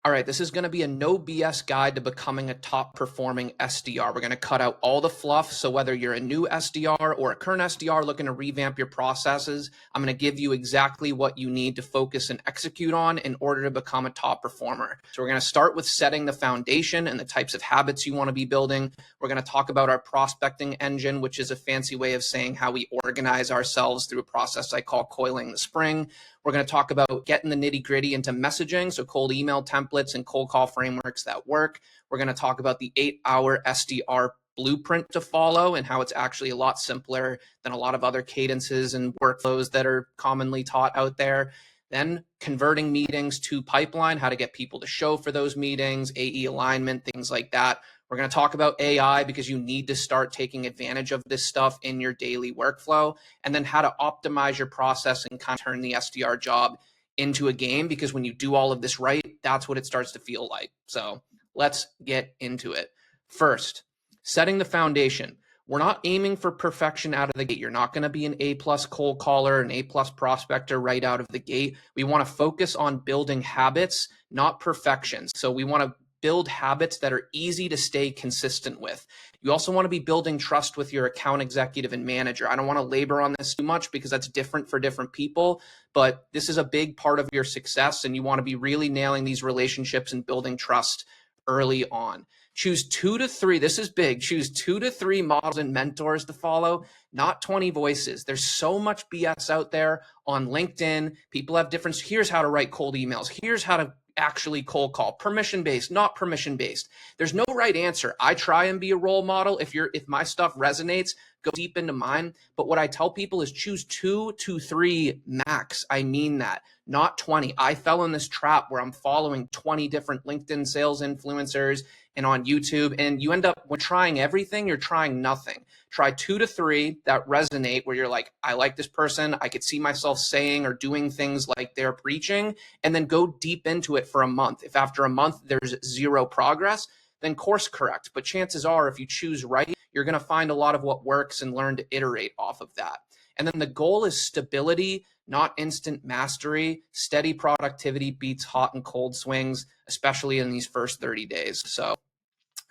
All right, this is going to be a no BS guide to becoming a top performing SDR. We're going to cut out all the fluff. So whether you're a new SDR or a current SDR looking to revamp your processes, I'm going to give you exactly what you need to focus and execute on in order to become a top performer. So we're going to start with setting the foundation and the types of habits you want to be building. We're going to talk about our prospecting engine, which is a fancy way of saying how we organize ourselves through a process I call coiling the spring. We're going to talk about getting the nitty gritty into messaging, so cold email templates and cold call frameworks that work. We're going to talk about the 8-hour SDR blueprint to follow and how it's actually a lot simpler than a lot of other cadences and workflows that are commonly taught out there. Then converting meetings to pipeline, how to get people to show for those meetings, AE alignment, things like that. We're going to talk about AI because you need to start taking advantage of this stuff in your daily workflow, and then how to optimize your process and kind of turn the SDR job into a game, because when you do all of this right, that's what it starts to feel like. So let's get into it. First, setting the foundation. We're not aiming for perfection out of the gate. You're not going to be an A+ cold caller, an A+ prospector right out of the gate. We want to focus on building habits, not perfection. So we want to build habits that are easy to stay consistent with. You also want to be building trust with your account executive and manager. I don't want to labor on this too much because that's different for different people, but this is a big part of your success, and you want to be really nailing these relationships and building trust early on. Choose 2 to 3, this is big, choose 2 to 3 models and mentors to follow, not 20 voices. There's so much BS out there on LinkedIn. People have different, here's how to write cold emails, here's how to actually cold call, permission-based, not permission-based. There's no right answer. I try and be a role model. If my stuff resonates, go deep into mine. But what I tell people is choose 2 to 3 max. I mean that, not 20. I fell in this trap where I'm following 20 different LinkedIn sales influencers and on YouTube, and you end up, when trying everything, you're trying nothing. Try 2 to 3 that resonate, where you're like, I like this person, I could see myself saying or doing things like they're preaching, and then go deep into it for a month. If after a month there's 0 progress, then course correct. But chances are, if you choose right, you're going to find a lot of what works and learn to iterate off of that. And then the goal is stability, not instant mastery. Steady productivity beats hot and cold swings, especially in these first 30 days. So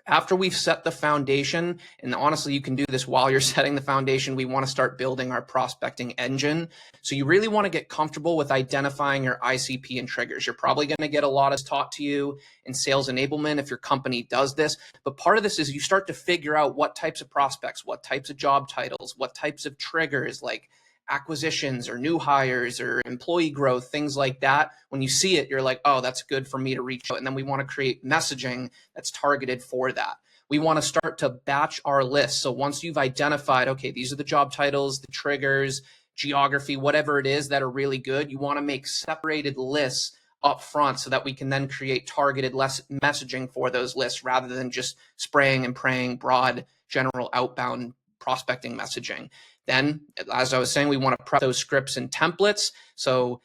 after we've set the foundation, and honestly, you can do this while you're setting the foundation, we want to start building our prospecting engine. So you really want to get comfortable with identifying your ICP and triggers. You're probably going to get a lot of taught to you in sales enablement if your company does this. But part of this is you start to figure out what types of prospects, what types of job titles, what types of triggers, like acquisitions or new hires or employee growth, things like that. When you see it, you're like, oh, that's good for me to reach out. And then we want to create messaging that's targeted for that. We want to start to batch our list. So once you've identified, okay, these are the job titles, the triggers, geography, whatever it is that are really good, you want to make separated lists up front so that we can then create targeted less messaging for those lists rather than just spraying and praying broad, general outbound prospecting messaging. Then, as I was saying, we want to prep those scripts and templates. So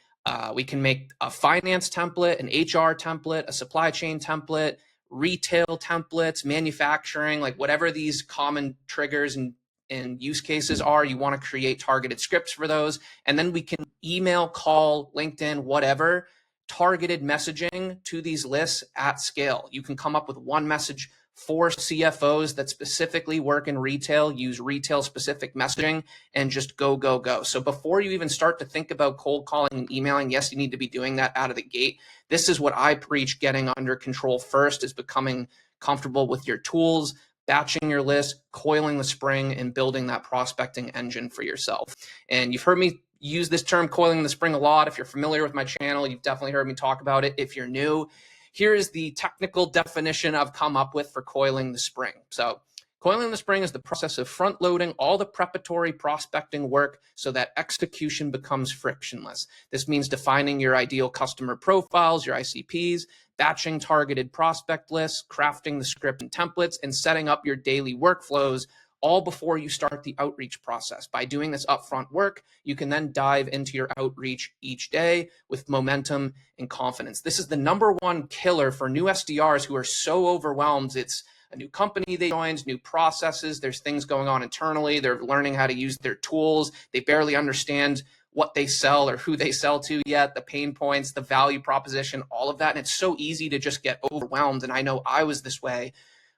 we can make a finance template, an HR template, a supply chain template, retail templates, manufacturing, like whatever these common triggers and use cases are, you want to create targeted scripts for those. And then we can email, call, LinkedIn, whatever, targeted messaging to these lists at scale. You can come up with one message for CFOs that specifically work in retail, use retail specific messaging, and just go, go, go. So before you even start to think about cold calling and emailing, yes, you need to be doing that out of the gate. This is what I preach getting under control first, is becoming comfortable with your tools, batching your list, coiling the spring, and building that prospecting engine for yourself. And you've heard me use this term coiling the spring a lot. If you're familiar with my channel, you've definitely heard me talk about it. If you're new, here is the technical definition I've come up with for coiling the spring. So coiling the spring is the process of front loading all the preparatory prospecting work so that execution becomes frictionless. This means defining your ideal customer profiles, your ICPs, batching targeted prospect lists, crafting the script and templates, and setting up your daily workflows all before you start the outreach process. By doing this upfront work, you can then dive into your outreach each day with momentum and confidence. This is the #1 killer for new SDRs who are so overwhelmed. It's a new company they joined, new processes, there's things going on internally, they're learning how to use their tools, they barely understand what they sell or who they sell to yet, the pain points, the value proposition, all of that. And it's so easy to just get overwhelmed. And I know I was this way.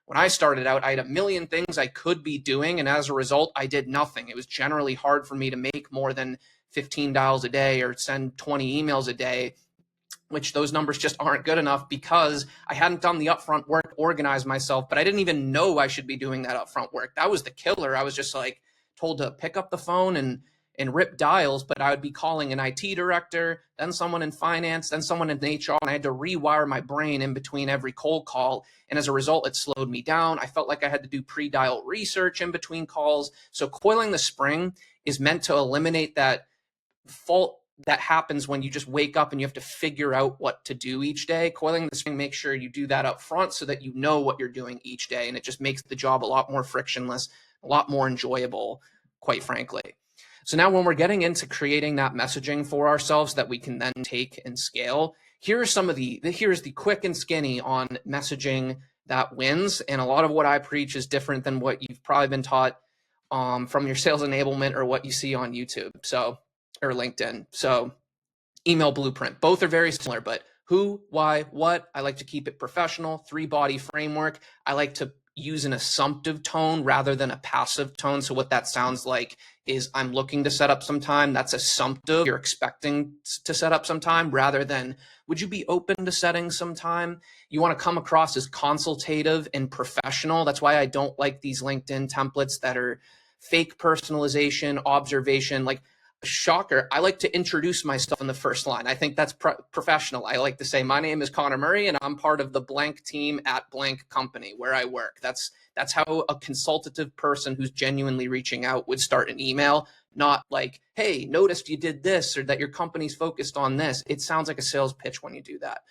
When I started out, I had a million things I could be doing. And as a result, I did nothing. It was generally hard for me to make more than 15 dials a day or send 20 emails a day, which those numbers just aren't good enough because I hadn't done the upfront work to organize myself, but I didn't even know I should be doing that upfront work. That was the killer. I was just like told to pick up the phone and rip dials, but I would be calling an IT director, then someone in finance, then someone in HR, and I had to rewire my brain in between every cold call. And as a result, it slowed me down. I felt like I had to do pre-dial research in between calls. So coiling the spring is meant to eliminate that fault that happens when you just wake up and you have to figure out what to do each day. Coiling the spring makes sure you do that up front so that you know what you're doing each day. And it just makes the job a lot more frictionless, a lot more enjoyable, quite frankly. So now when we're getting into creating that messaging for ourselves that we can then take and scale, here's the quick and skinny on messaging that wins. And a lot of what I preach is different than what you've probably been taught from your sales enablement or what you see on YouTube. Or LinkedIn. So email blueprint, both are very similar, but who, why, what, I like to keep it professional, 3-body framework. I like to use an assumptive tone rather than a passive tone. So what that sounds like is I'm looking to set up some time. That's assumptive. You're expecting to set up some time rather than would you be open to setting some time? You want to come across as consultative and professional. That's why I don't like these LinkedIn templates that are fake personalization, observation. Like, shocker, I like to introduce myself in the first line. I think that's professional. I like to say, my name is Connor Murray and I'm part of the blank team at blank company where I work. That's how a consultative person who's genuinely reaching out would start an email, not like, hey, noticed you did this or that your company's focused on this. It sounds like a sales pitch when you do that.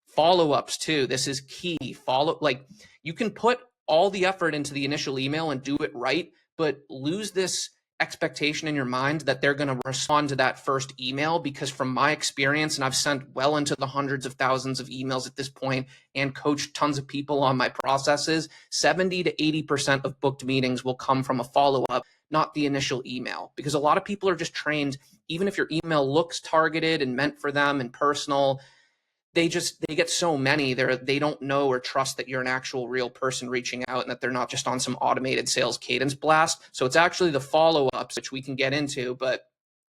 Follow-ups too. This is key. You can put all the effort into the initial email and do it right, but lose this expectation in your mind that they're going to respond to that first email, because from my experience, and I've sent well into the hundreds of thousands of emails at this point and coached tons of people on my processes, 70 to 80% of booked meetings will come from a follow-up, not the initial email, because a lot of people are just trained, even if your email looks targeted and meant for them and personal, they get so many they don't know or trust that you're an actual real person reaching out and that they're not just on some automated sales cadence blast. So it's actually the follow-ups, which we can get into, but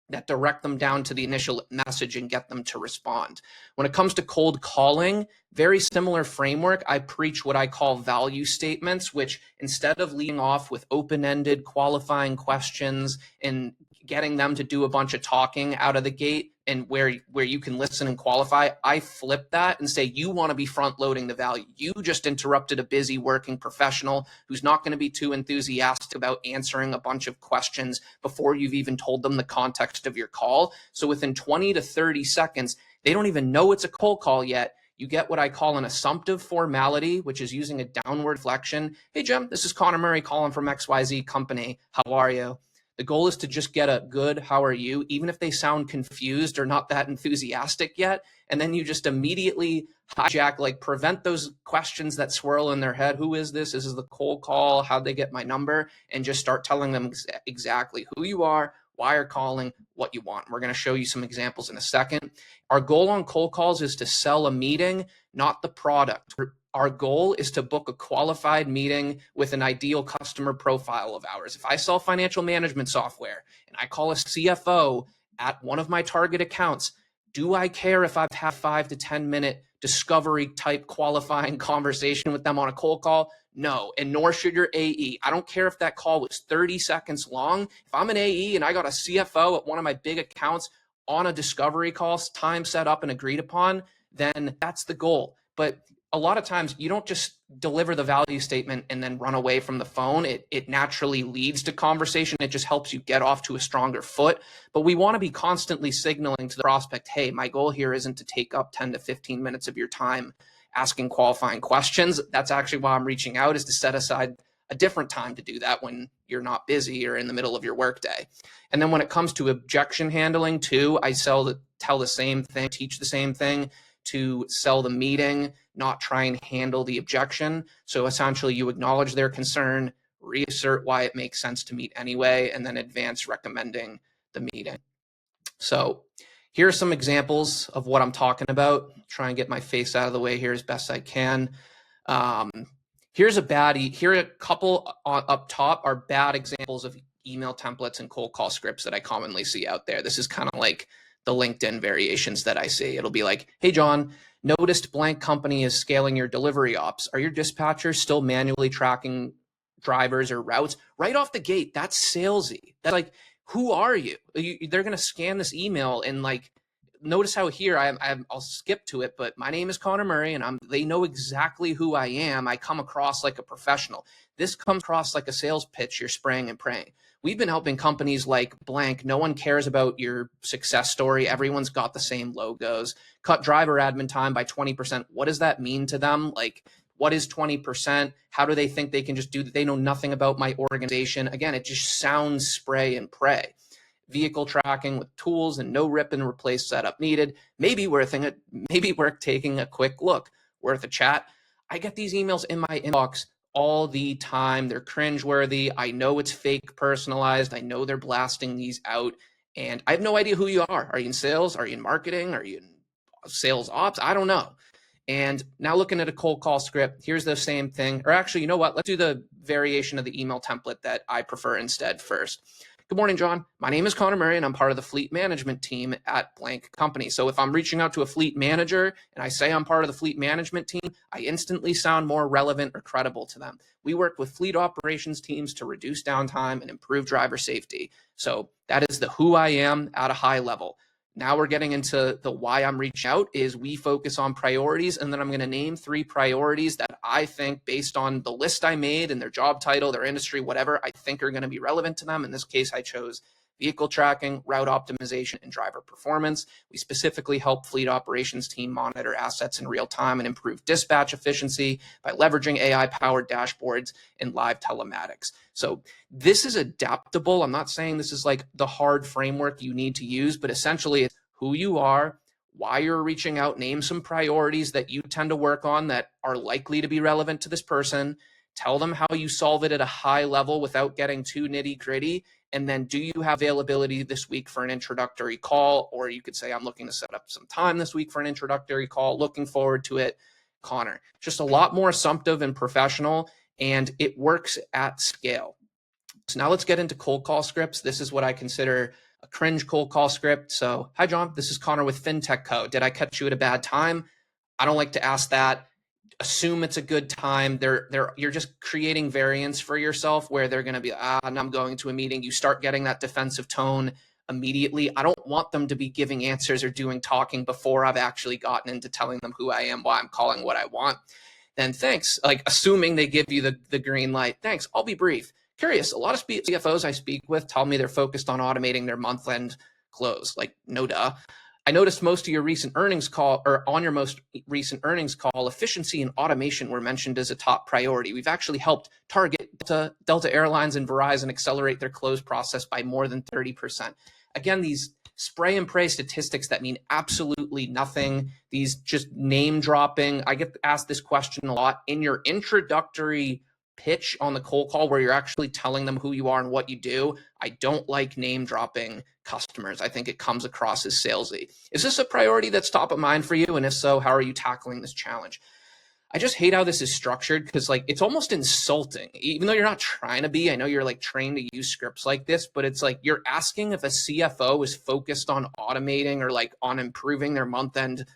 that direct them down to the initial message and get them to respond. When it comes to cold calling, very similar framework. I preach what I call value statements, which instead of leading off with open-ended qualifying questions and getting them to do a bunch of talking out of the gate and where you can listen and qualify, I flip that and say, you want to be front loading the value. You just interrupted a busy working professional who's not going to be too enthusiastic about answering a bunch of questions before you've even told them the context of your call. So within 20 to 30 seconds, they don't even know it's a cold call yet. You get what I call an assumptive formality, which is using a downward flexion. Hey, Jim, this is Connor Murray calling from XYZ company. How are you? The goal is to just get a good, how are you, even if they sound confused or not that enthusiastic yet. And then you just immediately hijack, prevent those questions that swirl in their head. Who is this? This is the cold call. How'd they get my number? And just start telling them exactly who you are, why you're calling, what you want. We're going to show you some examples in a second. Our goal on cold calls is to sell a meeting, not the product. Our goal is to book a qualified meeting with an ideal customer profile of ours. If I sell financial management software and I call a CFO at one of my target accounts, do I care if I've had 5 to 10 minute discovery type qualifying conversation with them on a cold call? No, and nor should your AE. I don't care if that call was 30 seconds long. If I'm an AE and I got a CFO at one of my big accounts on a discovery call, time set up and agreed upon, then that's the goal. But a lot of times you don't just deliver the value statement and then run away from the phone. It naturally leads to conversation. It just helps you get off to a stronger foot. But we want to be constantly signaling to the prospect, hey, my goal here isn't to take up 10 to 15 minutes of your time asking qualifying questions. That's actually why I'm reaching out, is to set aside a different time to do that when you're not busy or in the middle of your workday. And then when it comes to objection handling too, I tell the same thing, teach the same thing, to sell the meeting, not try and handle the objection. So essentially you acknowledge their concern, reassert why it makes sense to meet anyway, and then advance recommending the meeting. So here are some examples of what I'm talking about. Try and get my face out of the way here as best I can. Here's a baddie. Here are a couple up top are bad examples of email templates and cold call scripts that I commonly see out there. This is kind of like the LinkedIn variations that I see. It'll be like, hey, John, noticed blank company is scaling your delivery ops. Are your dispatchers still manually tracking drivers or routes? Right off the gate, that's salesy. That's like, who are you? They're going to scan this email and like, notice how here I'll skip to it, but my name is Connor Murray and they know exactly who I am. I come across like a professional. This comes across like a sales pitch you're spraying and praying. We've been helping companies like blank. No one cares about your success story. Everyone's got the same logos. Cut driver admin time by 20%. What does that mean to them? Like, what is 20%? How do they think they can just do that? They know nothing about my organization. Again, it just sounds spray and pray. Vehicle tracking with tools and no rip and replace setup needed. Maybe worth taking a quick look. Worth a chat. I get these emails in my inbox all the time. They're cringeworthy. I know it's fake personalized. I know they're blasting these out, and I have no idea who you are. Are you in sales? Are you in marketing? Are you in sales ops? I don't know. And now looking at a cold call script, here's the same thing. Or actually, you know what? Let's do the variation of the email template that I prefer instead first. Good morning, John. My name is Connor Murray, and I'm part of the fleet management team at blank company. So if I'm reaching out to a fleet manager and I say I'm part of the fleet management team, I instantly sound more relevant or credible to them. We work with fleet operations teams to reduce downtime and improve driver safety. So that is the who I am at a high level. Now we're getting into the why I'm reaching out is we focus on priorities, and then I'm going to name 3 priorities that I think, based on the list I made and their job title, their industry, whatever, I think are going to be relevant to them. In this case, I chose vehicle tracking, route optimization, and driver performance. We specifically help fleet operations team monitor assets in real time and improve dispatch efficiency by leveraging AI-powered dashboards and live telematics. So this is adaptable. I'm not saying this is like the hard framework you need to use, but essentially it's who you are, why you're reaching out, name some priorities that you tend to work on that are likely to be relevant to this person, tell them how you solve it at a high level without getting too nitty gritty. And then, do you have availability this week for an introductory call? Or you could say, I'm looking to set up some time this week for an introductory call. Looking forward to it, Connor. Just a lot more assumptive and professional, and it works at scale. So now let's get into cold call scripts. This is what I consider a cringe cold call script. So, hi, John. This is Connor with FinTech Co. Did I catch you at a bad time? I don't like to ask that. Assume it's a good time. You're just creating variance for yourself where they're going to be, now I'm going to a meeting. You start getting that defensive tone immediately. I don't want them to be giving answers or doing talking before I've actually gotten into telling them who I am, why I'm calling, what I want. Then thanks, like assuming they give you the green light. Thanks, I'll be brief. Curious, a lot of CFOs I speak with tell me they're focused on automating their month-end close. Like, no duh. I noticed most of your recent earnings call, or on your most recent earnings call, efficiency and automation were mentioned as a top priority. We've actually helped Target, Delta Airlines, and Verizon accelerate their close process by more than 30%. Again, these spray and pray statistics that mean absolutely nothing. These just name dropping. I get asked this question a lot in your introductory pitch on the cold call where you're actually telling them who you are and what you do. I don't like name dropping customers. I think it comes across as salesy. Is this a priority that's top of mind for you? And if so, how are you tackling this challenge? I just hate how this is structured because like it's almost insulting, even though you're not trying to be. I know you're like trained to use scripts like this, but it's like you're asking if a CFO is focused on automating or like on improving their month-end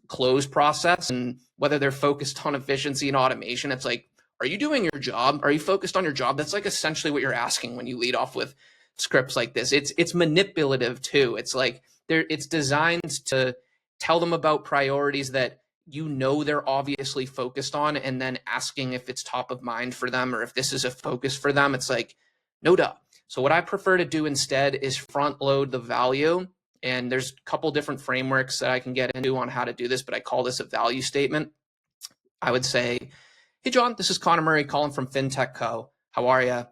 close process and whether they're focused on efficiency and automation. It's like, are you doing your job? Are you focused on your job? That's like essentially what you're asking when you lead off with scripts like this. It's manipulative too. It's like it's designed to tell them about priorities that you know they're obviously focused on, and then asking if it's top of mind for them or if this is a focus for them. It's like, no duh. So what I prefer to do instead is front load the value. And there's a couple different frameworks that I can get into on how to do this, but I call this a value statement. I would say, hey, John, this is Connor Murray calling from FinTech Co. How are you?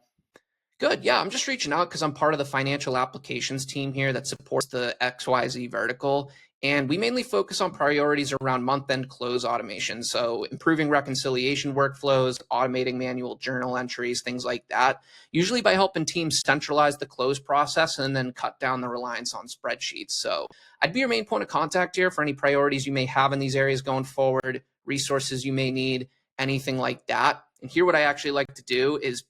Good. Yeah, I'm just reaching out because I'm part of the financial applications team here that supports the XYZ vertical. And we mainly focus on priorities around month-end close automation. So improving reconciliation workflows, automating manual journal entries, things like that, usually by helping teams centralize the close process and then cut down the reliance on spreadsheets. So I'd be your main point of contact here for any priorities you may have in these areas going forward, resources you may need, anything like that. And here, what I actually like to do is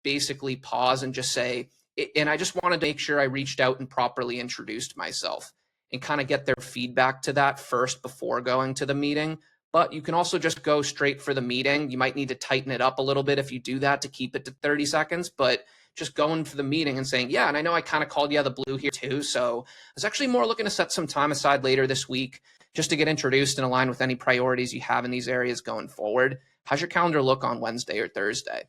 basically pause and just say, and I just wanted to make sure I reached out and properly introduced myself and kind of get their feedback to that first before going to the meeting. But you can also just go straight for the meeting. You might need to tighten it up a little bit if you do that to keep it to 30 seconds, but just going for the meeting and saying, yeah, and I know I kind of called you out of the blue here too. So I was actually more looking to set some time aside later this week just to get introduced and align with any priorities you have in these areas going forward. How's your calendar look on Wednesday or Thursday?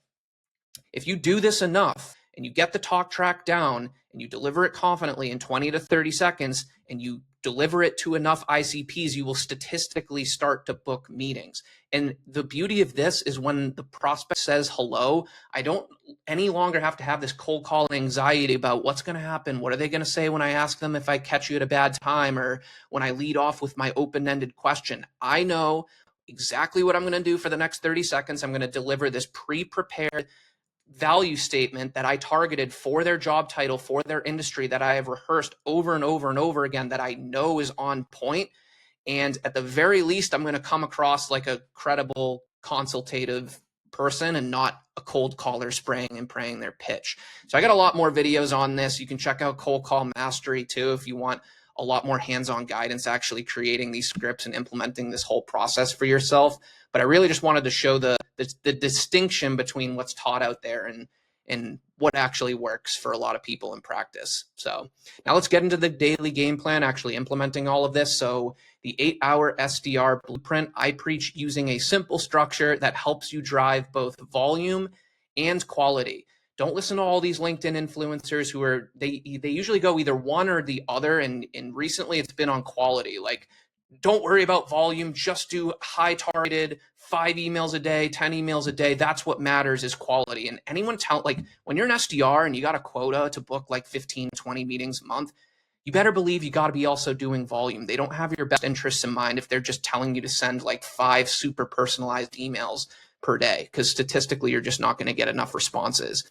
If you do this enough and you get the talk track down and you deliver it confidently in 20 to 30 seconds and you deliver it to enough ICPs, you will statistically start to book meetings. And the beauty of this is when the prospect says hello, I don't any longer have to have this cold call anxiety about what's going to happen. What are they going to say when I ask them if I catch you at a bad time, or when I lead off with my open-ended question? I know exactly what I'm going to do for the next 30 seconds. I'm going to deliver this pre-prepared value statement that I targeted for their job title, for their industry, that I have rehearsed over and over and over again, that I know is on point. And at the very least, I'm going to come across like a credible consultative person and not a cold caller spraying and praying their pitch. So I got a lot more videos on this. You can check out Cold Call Mastery too if you want a lot more hands-on guidance actually creating these scripts and implementing this whole process for yourself. But I really just wanted to show the distinction between what's taught out there and what actually works for a lot of people in practice. So now let's get into the daily game plan, actually implementing all of this. So the 8-hour SDR blueprint, I preach using a simple structure that helps you drive both volume and quality. Don't listen to all these LinkedIn influencers who are, they usually go either one or the other. And recently it's been on quality. Like, don't worry about volume, just do high targeted 5 emails a day, 10 emails a day. That's what matters, is quality. And anyone like when you're an SDR and you got a quota to book like 15, 20 meetings a month, you better believe you got to be also doing volume. They don't have your best interests in mind if they're just telling you to send like 5 super personalized emails per day, because statistically you're just not going to get enough responses.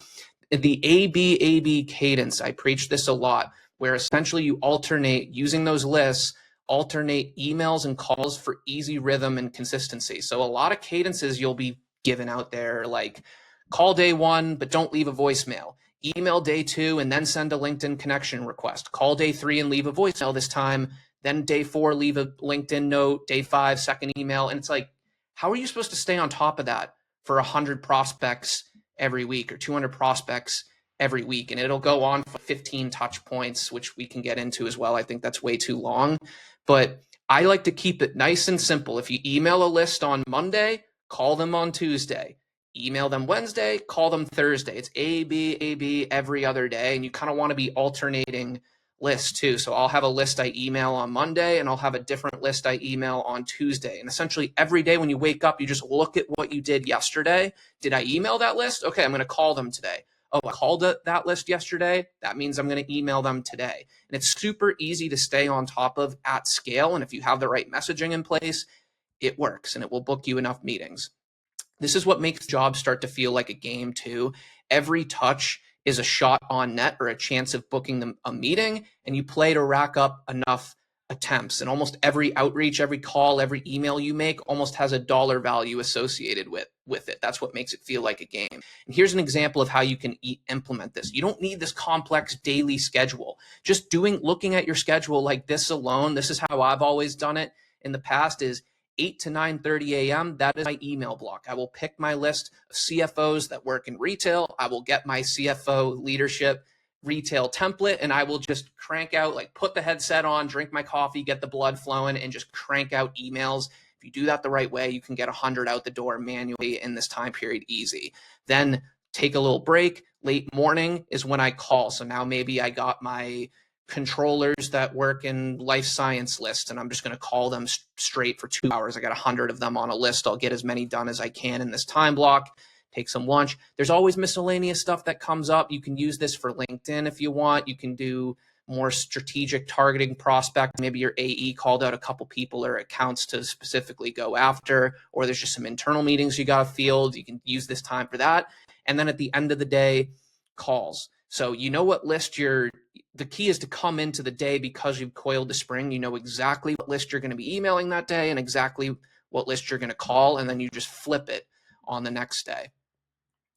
The AB cadence, I preach this a lot, where essentially you alternate using those lists, alternate emails and calls for easy rhythm and consistency. So a lot of cadences you'll be given out there, like call day 1, but don't leave a voicemail. Email day 2 and then send a LinkedIn connection request. Call day 3 and leave a voicemail this time. Then day 4, leave a LinkedIn note. Day 5, second email. And it's like, how are you supposed to stay on top of that for 100 prospects every week or 200 prospects every week? And it'll go on for 15 touch points, which we can get into as well. I think that's way too long, but I like to keep it nice and simple. If you email a list on Monday, call them on Tuesday. Email them Wednesday, call them Thursday. It's AB every other day. And you kind of want to be alternating lists too. So I'll have a list I email on Monday and I'll have a different list I email on Tuesday. And essentially every day when you wake up, you just look at what you did yesterday. Did I email that list? Okay, I'm going to call them today. Oh, I called that list yesterday. That means I'm going to email them today. And it's super easy to stay on top of at scale. And if you have the right messaging in place, it works and it will book you enough meetings. This is what makes jobs start to feel like a game too. Every touch is a shot on net or a chance of booking them a meeting, and you play to rack up enough attempts. And almost every outreach, every call, every email you make almost has a dollar value associated with it. That's what makes it feel like a game. And here's an example of how you can implement this. You don't need this complex daily schedule. Just looking at your schedule like this alone, this is how I've always done it in the past, is 8 to 9:30 a.m. That is my email block. I will pick my list of CFOs that work in retail. I will get my CFO leadership retail template, and I will just crank out, like put the headset on, drink my coffee, get the blood flowing, and just crank out emails. If you do that the right way, you can get 100 out the door manually in this time period easy. Then take a little break. Late morning is when I call. So now maybe I got my controllers that work in life science list, and I'm just going to call them straight for 2 hours. I got 100 of them on a list. I'll get as many done as I can in this time block, take some lunch. There's always miscellaneous stuff that comes up. You can use this for LinkedIn if you want. You can do more strategic targeting prospect. Maybe your AE called out a couple people or accounts to specifically go after, or there's just some internal meetings you got to field. You can use this time for that. And then at the end of the day, calls. So you know what list the key is to come into the day because you've coiled the spring. You know exactly what list you're going to be emailing that day and exactly what list you're going to call, and then you just flip it on the next day.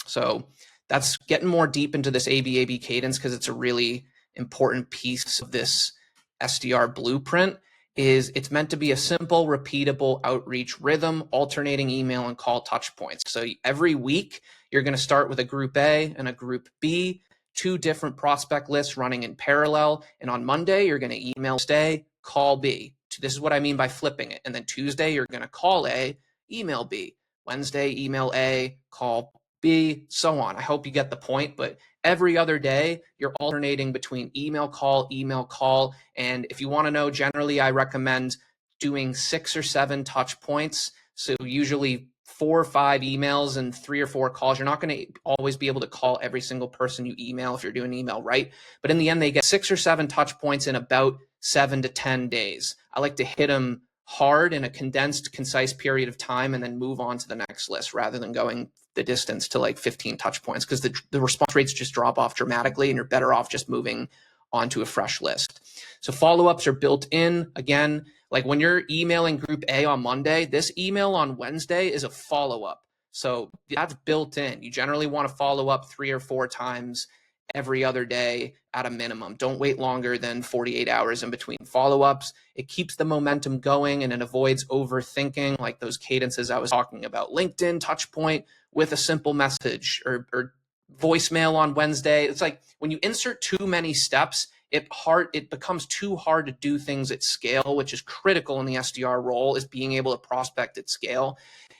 So that's getting more deep into this ABAB cadence because it's a really important piece of this SDR blueprint. It's meant to be a simple, repeatable outreach rhythm, alternating email and call touch points. So every week, you're going to start with a group A and a group B, 2 different prospect lists running in parallel. And on Monday, you're going to email A, call B. This is what I mean by flipping it. And then Tuesday, you're going to call A, email B. Wednesday, email A, call B, so on. I hope you get the point, but every other day you're alternating between email, call, and if you want to know, generally I recommend doing 6 or 7 touch points. So usually 4 or 5 emails and 3 or 4 calls. You're not going to always be able to call every single person you email if you're doing email right, but in the end they get 6 or 7 touch points in about 7 to 10 days. I like to hit them hard in a condensed, concise period of time and then move on to the next list rather than going the distance to like 15 touch points, because the response rates just drop off dramatically and you're better off just moving onto a fresh list. So follow-ups are built in. Again, like when you're emailing group A on Monday, this email on Wednesday is a follow-up. So that's built in. You generally want to follow up 3 or 4 times every other day at a minimum. Don't wait longer than 48 hours in between follow-ups. It keeps the momentum going and it avoids overthinking, like those cadences I was talking about. LinkedIn touch point with a simple message or voicemail on Wednesday. It's like when you insert too many steps, it becomes too hard to do things at scale, which is critical in the SDR role, is being able to prospect at scale.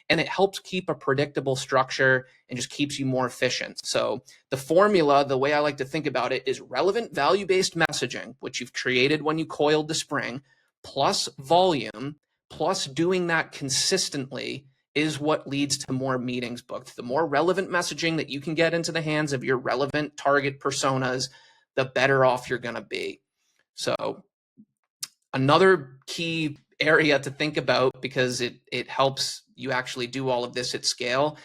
And it helps keep a predictable structure and just keeps you more efficient. So the formula, the way I like to think about it, is relevant value-based messaging, which you've created when you coiled the spring, plus volume, plus doing that consistently is what leads to more meetings booked. The more relevant messaging that you can get into the hands of your relevant target personas, the better off you're going to be. So another key area to think about, because it helps you actually do all of this at scale,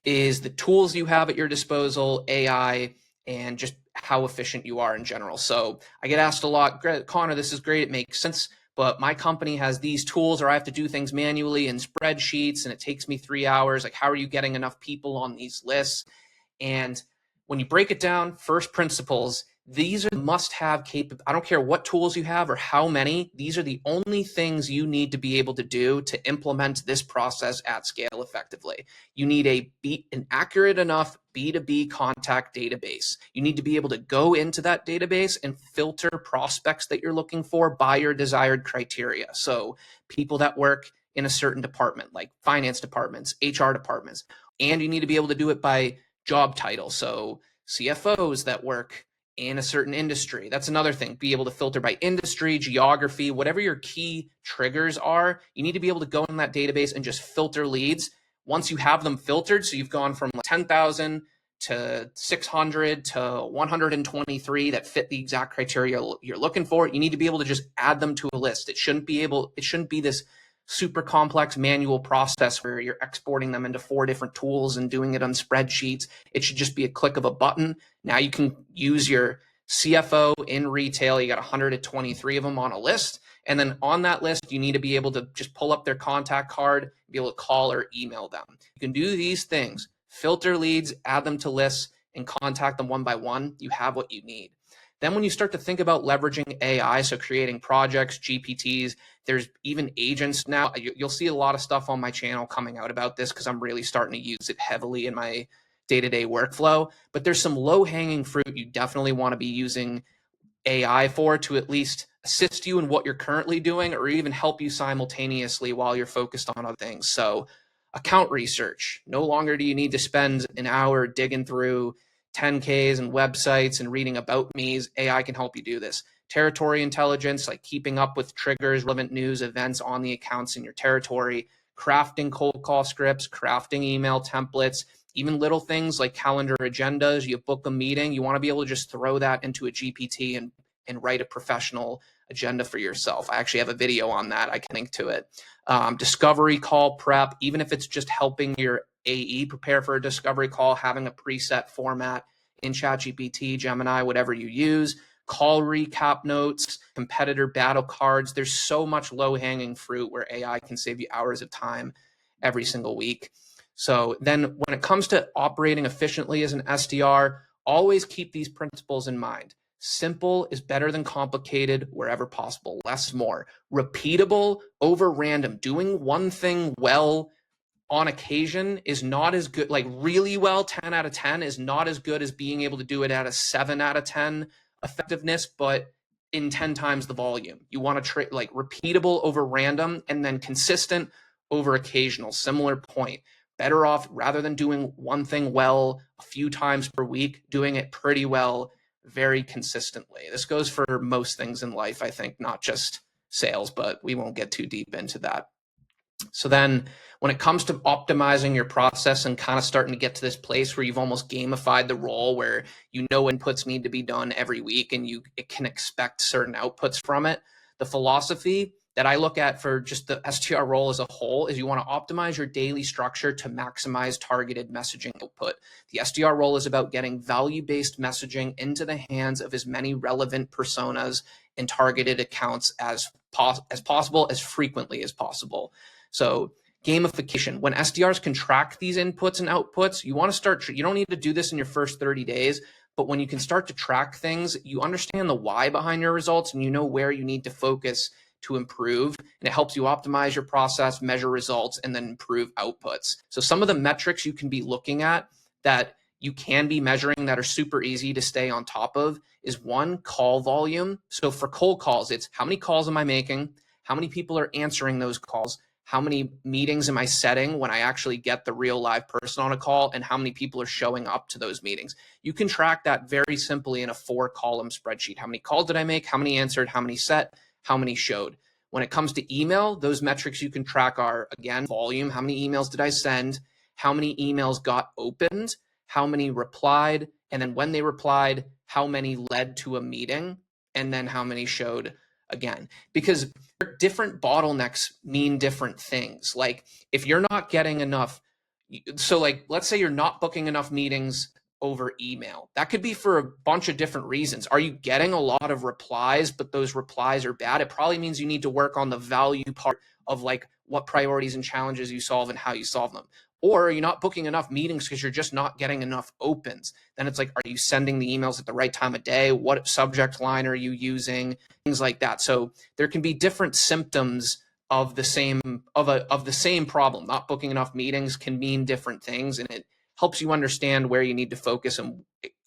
is the tools you have at your disposal, AI, and just how efficient you are in general. So I get asked a lot, Connor, this is great, it makes sense, but my company has these tools, or I have to do things manually in spreadsheets and it takes me 3 hours. Like, how are you getting enough people on these lists? And when you break it down, first principles, these are must-have capabilities. I don't care what tools you have or how many. These are the only things you need to be able to do to implement this process at scale effectively. You need an accurate enough B2B contact database. You need to be able to go into that database and filter prospects that you're looking for by your desired criteria. So people that work in a certain department, like finance departments, HR departments, and you need to be able to do it by job title. So CFOs that work in a certain industry. That's another thing. Be able to filter by industry, geography, whatever your key triggers are. You need to be able to go in that database and just filter leads. Once you have them filtered, so you've gone from 10,000 to 600 to 123 that fit the exact criteria you're looking for, you need to be able to just add them to a list. It shouldn't be this super complex manual process where you're exporting them into 4 different tools and doing it on spreadsheets. It should just be a click of a button. Now you can use your CFO in retail. You got 123 of them on a list. And then on that list, you need to be able to just pull up their contact card, be able to call or email them. You can do these things, filter leads, add them to lists, and contact them one by one. You have what you need. Then when you start to think about leveraging AI, so creating projects, GPTs, there's even agents now. You'll see a lot of stuff on my channel coming out about this because I'm really starting to use it heavily in my day-to-day workflow. But there's some low-hanging fruit you definitely want to be using AI for, to at least assist you in what you're currently doing or even help you simultaneously while you're focused on other things. So account research. No longer do you need to spend an hour digging through 10Ks and websites and reading about me's. AI can help you do this. Territory intelligence, like keeping up with triggers, relevant news, events on the accounts in your territory, crafting cold call scripts, crafting email templates, even little things like calendar agendas. You book a meeting, you want to be able to just throw that into a GPT and and write a professional agenda for yourself. I actually have a video on that. I can link to it. Discovery call prep, even if it's just helping your AE prepare for a discovery call, having a preset format in ChatGPT, Gemini, whatever you use. Call recap notes, competitor battle cards. There's so much low-hanging fruit where AI can save you hours of time every single week. So then when it comes to operating efficiently as an SDR, always keep these principles in mind. Simple is better than complicated wherever possible. Less is more. Repeatable over random. Doing one thing well on occasion is not as good, like really well, 10 out of 10 is not as good as being able to do it at a 7 out of 10 effectiveness, but in 10 times the volume. You want to trade like repeatable over random and then consistent over occasional. Similar point. Better off rather than doing one thing well a few times per week, doing it pretty well very consistently. This goes for most things in life, I think, not just sales, but we won't get too deep into that. So then when it comes to optimizing your process and kind of starting to get to this place where you've almost gamified the role where you know inputs need to be done every week and you can expect certain outputs from it, the philosophy that I look at for just the SDR role as a whole is you want to optimize your daily structure to maximize targeted messaging output. The SDR role is about getting value-based messaging into the hands of as many relevant personas and targeted accounts as possible, as frequently as possible. So gamification, when SDRs can track these inputs and outputs, you want to start, you don't need to do this in your first 30 days, but when you can start to track things, you understand the why behind your results and you know where you need to focus to improve, and it helps you optimize your process, measure results, and then improve outputs. So some of the metrics you can be looking at that you can be measuring that are super easy to stay on top of is one, call volume. So for cold calls, it's how many calls am I making? How many people are answering those calls? How many meetings am I setting when I actually get the real live person on a call, and how many people are showing up to those meetings? You can track that very simply in a 4-column spreadsheet. How many calls did I make? How many answered? How many set? How many showed? When it comes to email, those metrics you can track are, again, volume. How many emails did I send? How many emails got opened? How many replied? And then when they replied, how many led to a meeting? And then how many showed again? Because different bottlenecks mean different things. Like if you're not getting enough, so like let's say you're not booking enough meetings over email. That could be for a bunch of different reasons. Are you getting a lot of replies, but those replies are bad? It probably means you need to work on the value part of like what priorities and challenges you solve and how you solve them. Or are you not booking enough meetings because you're just not getting enough opens? Then it's like, are you sending the emails at the right time of day? What subject line are you using? Things like that. So there can be different symptoms of the same problem. Not booking enough meetings can mean different things, and it helps you understand where you need to focus and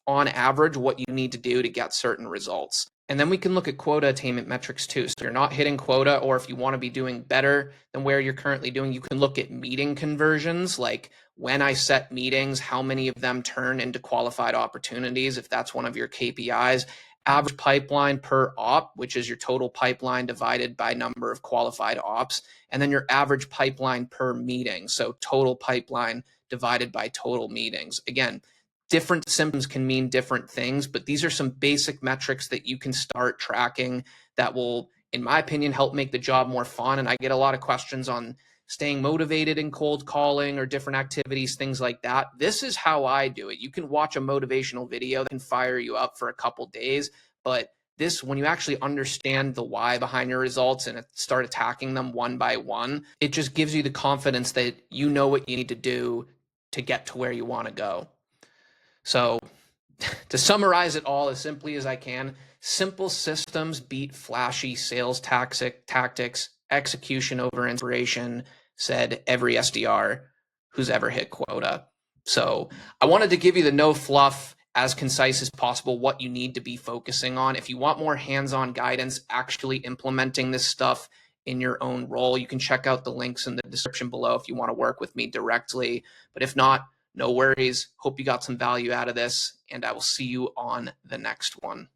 on average what you need to do to get certain results. And then we can look at quota attainment metrics too. So if you're not hitting quota, or if you want to be doing better than where you're currently doing, you can look at meeting conversions, like when I set meetings, how many of them turn into qualified opportunities, if that's one of your KPIs. Average pipeline per op, which is your total pipeline divided by number of qualified ops, and then your average pipeline per meeting. So total pipeline divided by total meetings. Again, different symptoms can mean different things, but these are some basic metrics that you can start tracking that will, in my opinion, help make the job more fun. And I get a lot of questions on staying motivated in cold calling or different activities, things like that. This is how I do it. You can watch a motivational video that can fire you up for a couple days, but this, when you actually understand the why behind your results and start attacking them one by one, it just gives you the confidence that you know what you need to do to get to where you want to go. So to summarize it all as simply as I can, simple systems beat flashy sales tactics, execution over inspiration, said every SDR who's ever hit quota. So I wanted to give you the no fluff, as concise as possible, what you need to be focusing on. If you want more hands-on guidance, actually implementing this stuff in your own role, you can check out the links in the description below if you want to work with me directly. But if not, no worries. Hope you got some value out of this, and I will see you on the next one.